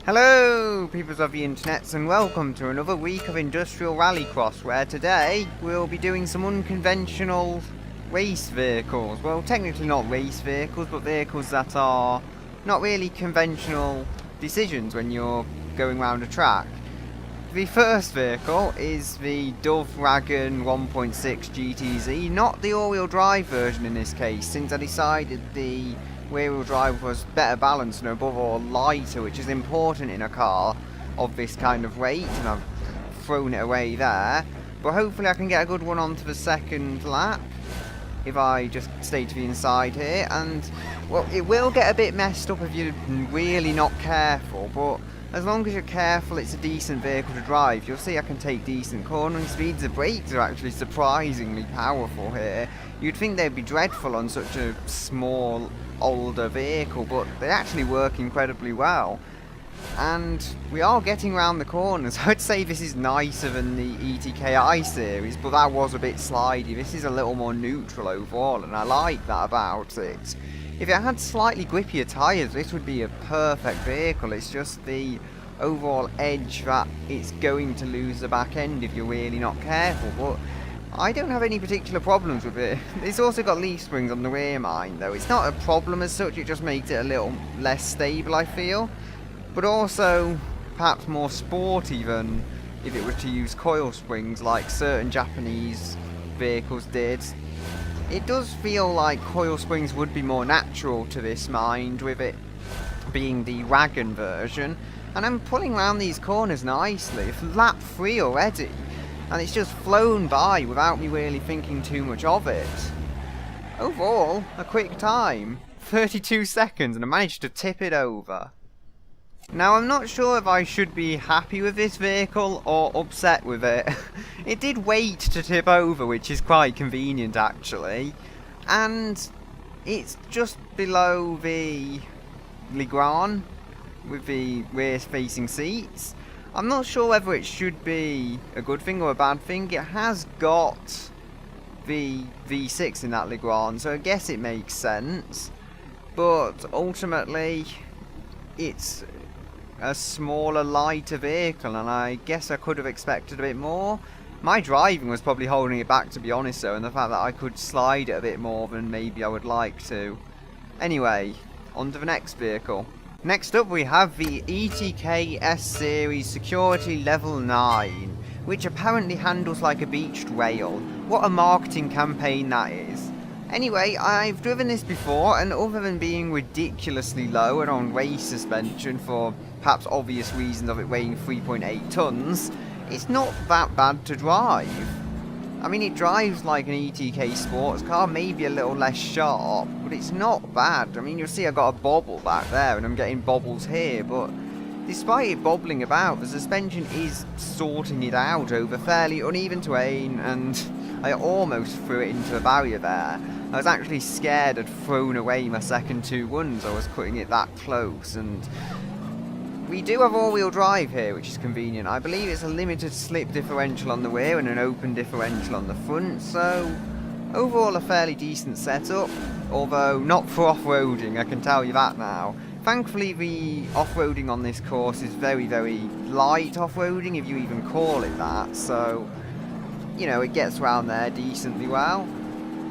Hello, peoples of the internet, and welcome to another week of Industrial Rallycross, where today we'll be doing some unconventional race vehicles. Well, technically not race vehicles, but vehicles that are not really conventional decisions when you're going around a track. The first vehicle is the Dove Wagon 1.6 GTz, not the all-wheel drive version in this case, since I decided the rear-wheel drive was better balanced and above all lighter, which is important in a car of this kind of weight, and I've thrown it away there. But hopefully I can get a good one onto the second lap if I just stay to the inside here. And well, it will get a bit messed up if you're really not careful, but as long as you're careful, it's a decent vehicle to drive. You'll see I can take decent cornering speeds. The brakes are actually surprisingly powerful here. You'd think they'd be dreadful on such a small, older vehicle, but they actually work incredibly well. And we are getting around the corners. I'd say this is nicer than the ETK S Series, but that was a bit slidey. This is a little more neutral overall, and I like that about it. If it had slightly grippier tyres, this would be a perfect vehicle. It's just the overall edge that it's going to lose the back end if you're really not careful. But I don't have any particular problems with it. It's also got leaf springs on the rear mind, though. It's not a problem as such, it just makes it a little less stable, I feel. But also, perhaps more sporty than if it were to use coil springs like certain Japanese vehicles did. It does feel like coil springs would be more natural to this mind, with it being the wagon version. And I'm pulling around these corners nicely. It's lap 3 already, and it's just flown by without me really thinking too much of it. Overall, a quick time. 32 seconds, and I managed to tip it over. Now, I'm not sure if I should be happy with this vehicle or upset with it. It did wait to tip over, which is quite convenient actually. And it's just below the Leaderboard with the rear-facing seats. I'm not sure whether it should be a good thing or a bad thing. It has got the V6 in that Leaderboard, so I guess it makes sense. But ultimately, it's a smaller, lighter vehicle, and I guess I could have expected a bit more. My driving was probably holding it back, to be honest, though, and the fact that I could slide it a bit more than maybe I would like to. Anyway, on to the next vehicle. Next up we have the ETK S Series Security Level 9, which apparently handles like a beached whale. What a marketing campaign that is. Anyway, I've driven this before, and other than being ridiculously low and on race suspension for perhaps obvious reasons of it weighing 3.8 tons, it's not that bad to drive. I mean, it drives like an ETK sports car, maybe a little less sharp, but it's not bad. I mean, you'll see I've got a bobble back there, and I'm getting bobbles here, but despite it bobbling about, the suspension is sorting it out over fairly uneven terrain, and I almost threw it into a barrier there. I was actually scared I'd thrown away my second 2 runs. I was cutting it that close, and we do have all-wheel drive here, which is convenient. I believe it's a limited slip differential on the rear and an open differential on the front, so overall a fairly decent setup, although not for off-roading, I can tell you that now. Thankfully the off-roading on this course is very, very light off-roading, if you even call it that, so you know, it gets around there decently well.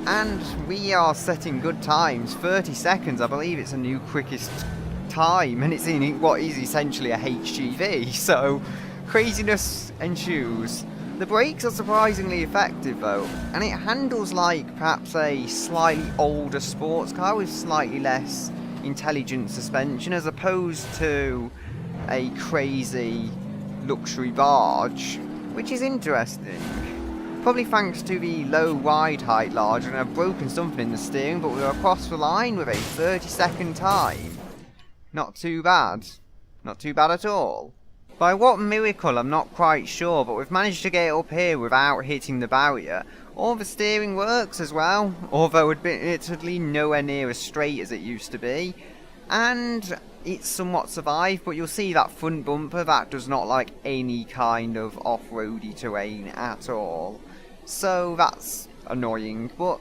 And we are setting good times. 30 seconds, I believe it's a new quickest time, and it's in what is essentially a HGV, so craziness ensues. The brakes are surprisingly effective though, and it handles like perhaps a slightly older sports car with slightly less intelligent suspension, as opposed to a crazy luxury barge, which is interesting. Probably thanks to the low ride height larger, and I've broken something in the steering, but we were across the line with a 30-second time. Not too bad. Not too bad at all. By what miracle I'm not quite sure, but we've managed to get it up here without hitting the barrier. All the steering works as well, although admittedly nowhere near as straight as it used to be. And it's somewhat survived, but you'll see that front bumper, that does not like any kind of off-roady terrain at all. So that's annoying, but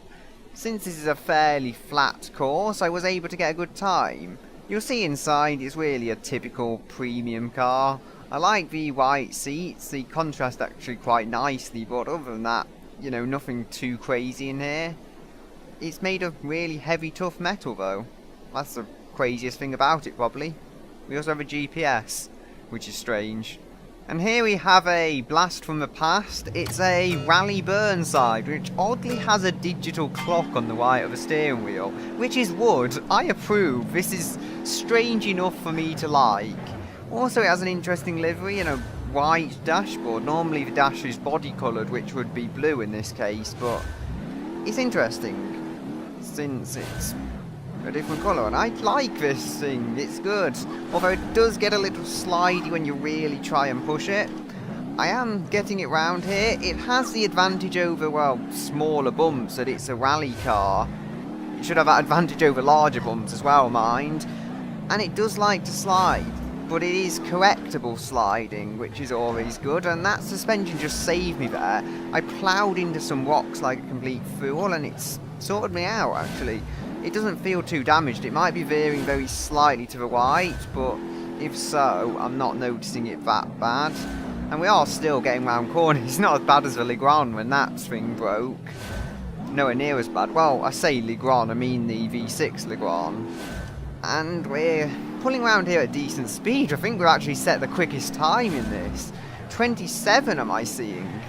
since this is a fairly flat course, I was able to get a good time. You'll see inside it's really a typical premium car. I like the white seats, they contrast actually quite nicely, but other than that, you know, nothing too crazy in here. It's made of really heavy, tough metal though. That's the craziest thing about it probably. We also have a GPS, which is strange. And here we have a blast from the past. It's a Rally Burnside, which oddly has a digital clock on the right of the steering wheel, which is wood. I approve. This is strange enough for me to like. Also, it has an interesting livery and a white dashboard. Normally the dash is body coloured, which would be blue in this case, but it's interesting since it's a different colour, and I like this thing, it's good. Although it does get a little slidey when you really try and push it. I am getting it round here. It has the advantage over, well, smaller bumps, that it's a rally car. It should have that advantage over larger bumps as well, mind. And it does like to slide, but it is correctable sliding, which is always good, and that suspension just saved me there. I ploughed into some rocks like a complete fool, and it's sorted me out, actually. It doesn't feel too damaged. It might be veering very slightly to the right, but if so, I'm not noticing it that bad. And we are still getting round corners. It's not as bad as the Legrand when that thing broke. Nowhere near as bad. Well, I say Legrand, I mean the V6 Legrand. And we're pulling around here at decent speed. I think we're actually set the quickest time in this. 27 am I seeing?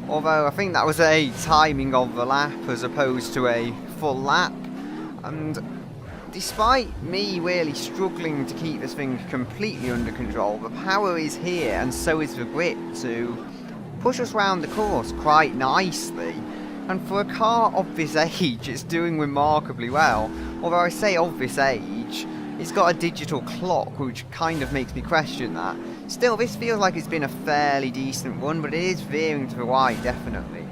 Although I think that was a timing of the lap as opposed to a full lap. And despite me really struggling to keep this thing completely under control, the power is here and so is the grip to push us round the course quite nicely. And for a car of this age, it's doing remarkably well. Although I say of this age, it's got a digital clock, which kind of makes me question that. Still, this feels like it's been a fairly decent run, but it is veering to the right, definitely.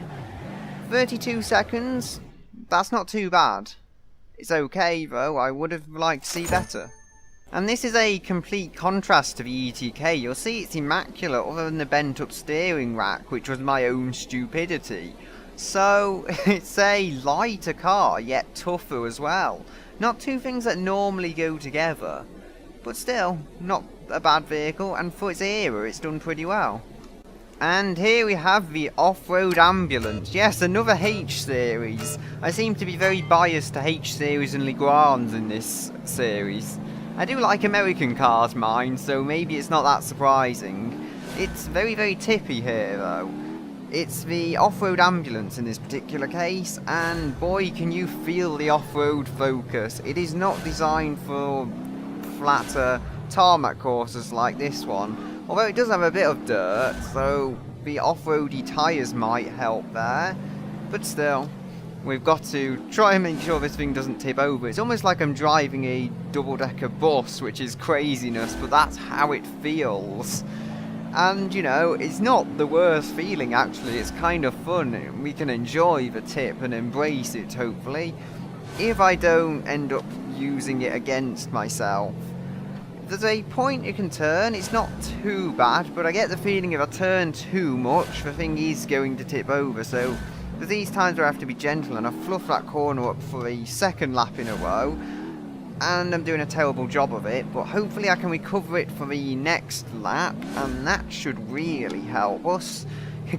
32 seconds, that's not too bad. It's okay though, I would have liked to see better. And this is a complete contrast to the ETK. You'll see it's immaculate other than the bent up steering rack, which was my own stupidity. So it's a lighter car, yet tougher as well. Not two things that normally go together. But still, not a bad vehicle, and for its era it's done pretty well. And here we have the off-road ambulance. Yes, another H series. I seem to be very biased to H series and Legrands in this series. I do like American cars, mind, so maybe it's not that surprising. It's very, very tippy here, though. It's the off-road ambulance in this particular case, and boy, can you feel the off-road focus. It is not designed for flatter tarmac courses like this one. Although it does have a bit of dirt, so the off-roady tyres might help there. But still, we've got to try and make sure this thing doesn't tip over. It's almost like I'm driving a double-decker bus, which is craziness, but that's how it feels. And, you know, it's not the worst feeling, actually. It's kind of fun. We can enjoy the tip and embrace it, hopefully, if I don't end up using it against myself. There's a point you can turn, it's not too bad, but I get the feeling if I turn too much, the thing is going to tip over, so there's these times where I have to be gentle, and I fluff that corner up for the second lap in a row, and I'm doing a terrible job of it, but hopefully I can recover it for the next lap, and that should really help us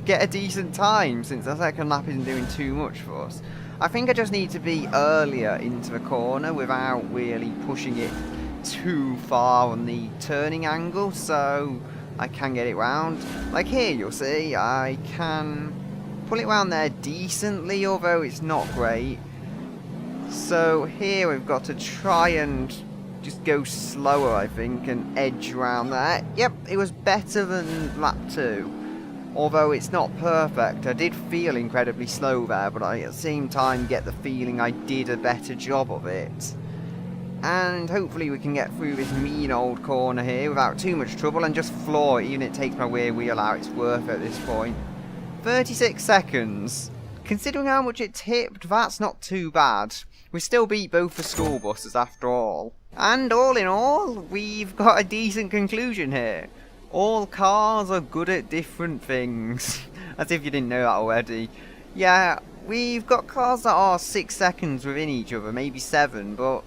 get a decent time, since the second lap isn't doing too much for us. I think I just need to be earlier into the corner without really pushing it too far on the turning angle, so I can get it round. Like here, you'll see I can pull it round there decently, although it's not great. So here we've got to try and just go slower, I think, and edge around there. Yep, it was better than lap 2, although it's not perfect. I did feel incredibly slow there, but I at the same time get the feeling I did a better job of it. And hopefully we can get through this mean old corner here without too much trouble and just floor it, even if it takes my rear wheel out. It's worth it at this point. 36 seconds. Considering how much it tipped, that's not too bad. We still beat both the school buses after all. And all in all, we've got a decent conclusion here. All cars are good at different things. As if you didn't know that already. Yeah, we've got cars that are 6 seconds within each other, maybe 7, but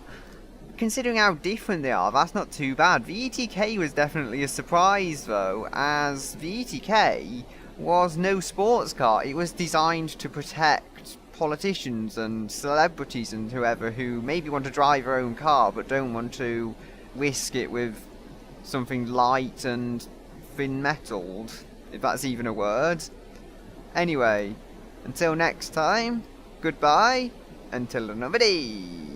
considering how different they are, that's not too bad. The ETK was definitely a surprise though, as the ETK was no sports car. It was designed to protect politicians and celebrities and whoever who maybe want to drive their own car but don't want to risk it with something light and thin-metalled, if that's even a word. Anyway, until next time, goodbye, until another day.